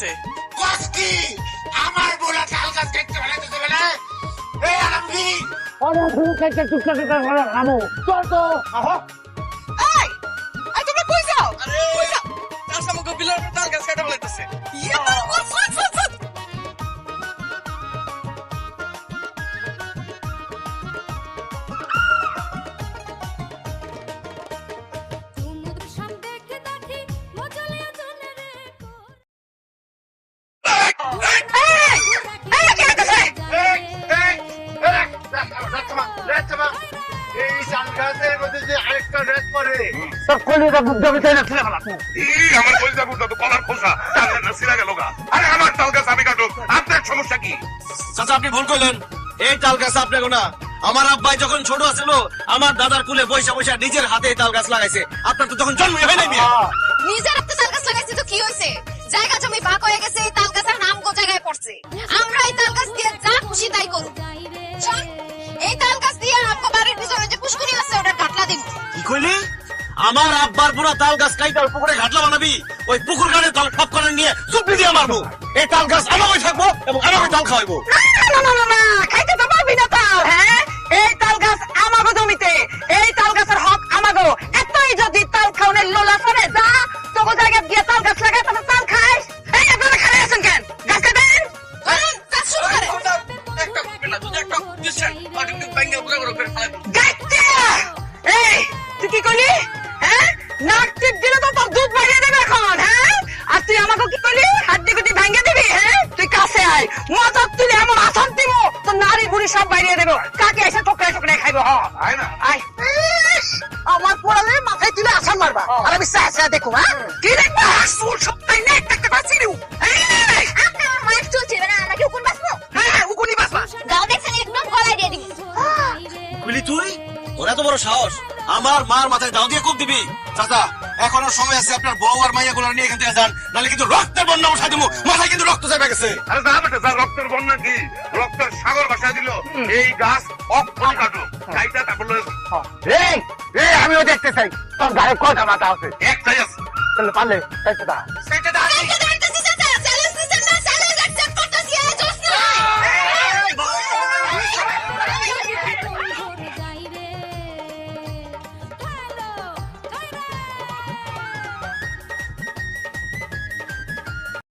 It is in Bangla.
ফেলাইতেছে। কি আমার বলা তাল গাছ কাটতে ফেলাইতেছে বলে? এই আলমগীর ওরা শুরু থেকে টুকটা টুকটা করে খাবো। চল তো। এই এই তুমি কই যাও? আরে চাচা আমাকে বিলের তাল গাছ কাটতে ফেলাইতেছে। ইয়া ফুট এই তাল গাছের মধ্যে যে আরেকটা রেস পড়ে তোর কলিটা বুদ্ধ বিছাই না ছেলে ফেলা। আমার কলিজা বুঝতো তো কলার খোসা তাল না সিরা গেল গা। আরে আমার তাল গাছ আমি কাটো, আপনার সমস্যা কি? চাচা আপনি ভুল করলেন, এই তাল গাছ আপনাকে না, আমার আব্বাই যখন ছোট ছিল আমার দাদার কুলে বৈশা বৈশা নিজের হাতে তাল গাছ লাগাইছে। আপনার তো তখন জন্মই হয় নাই মিয়া। নিজের একটা তাল গাছ লাগাইছি তো কি হয়েছে? জায়গা জমি ভাগ হয়ে গেছে, এই তাল গাছের নাম কোন জায়গায় পড়ছে? আমরা এই তাল গাছ দিয়ে যা খুশি তাই করব। চল এই তাল গাছ দিয়ে আমগো বাড়ির পিছনে যে পুষ্করি আছে ওটা কাটলা দিব। কি কইলি? আমার আব্বার পুরো তাল গাছ কাইটা ওই পুকুরে ঘাটলা বানাবি? ওই পুকুর গানে তাল সব করে নিয়ে চুপড়ি দিয়ে মারবো। এই তাল গাছ আমাকে থাকবো এবং আমাকে তাল খাওয়াইবো। না খাইতে তো পারবি না তাল। হ্যাঁ এই তাল গাছ আমাগো জমিতে, এই তাল গাছের হক আমাগো। এতই যদি তাল খাওনের লোলা করে যা তোকে জায়গায় গিয়ে তাল গাছ লাগাই তারপর তাল খাইস। এই আপনারা খাই আছেন কেন? গাছ কাটেন। কাজ শুরু করে। একটা পেলা যদি একটা দিছেন পাটি কিন্তু ব্যাঙ্গে উপরে করে ফেলাইবো। গাইতে এই তুই কি করলি? হ্যাঁ নাক টিপ দিলে তো তোর দুধ বাড়িয়ে দেবে এখন। হ্যাঁ আর তুই আমাকে কি করলি? হাড্ডি গুটি ভাঙিয়ে দিবি? হ্যাঁ তুই কাছে আয়, মজা তুলে এমন আসন দিব তোর নারী বুড়ি সব বাইরে দেবো। কাকে এসে ঠোকরায় ঠোকরায় খাইবো। আয় না আয় আমার পড়ালে মাথায় তুলে আসান মারবা আর আমি সাহা দেখো। হ্যাঁ কি দেখবা? সুর সপ্তাহে নেক একটা বাঁচি দিও। আপনি আমার মাইক চলছে না, আমাকে উকুন বাসবো। হ্যাঁ উকুনি বাসবা। গাও দেখছেন একদম গলায় দিয়ে দিব। বুঝলি তুই ওর এত বড় সাহস আমার মার মাথায় দাও দিয়ে কূপ দিবি? চাচা এখনো সময় আছে, আপনার বউ আর মাইয়া গুলো নিয়ে এখান থেকে যান, নাহলে কিন্তু রক্তের বন্যা বসাই দেবো। মাথায় কিন্তু রক্ত চাপে গেছে। আরে না বেটা, যা রক্তের বন্যা কি রক্তের সাগর ভাষায় দিল। এই গাছ অক্ষণ কাটো কাইটা তারপর এই এই আমিও দেখতে চাই তোর গায়ে কয়টা মাথা আছে। একটাই আছে। তাহলে পারলে চাইতে দা। সেটা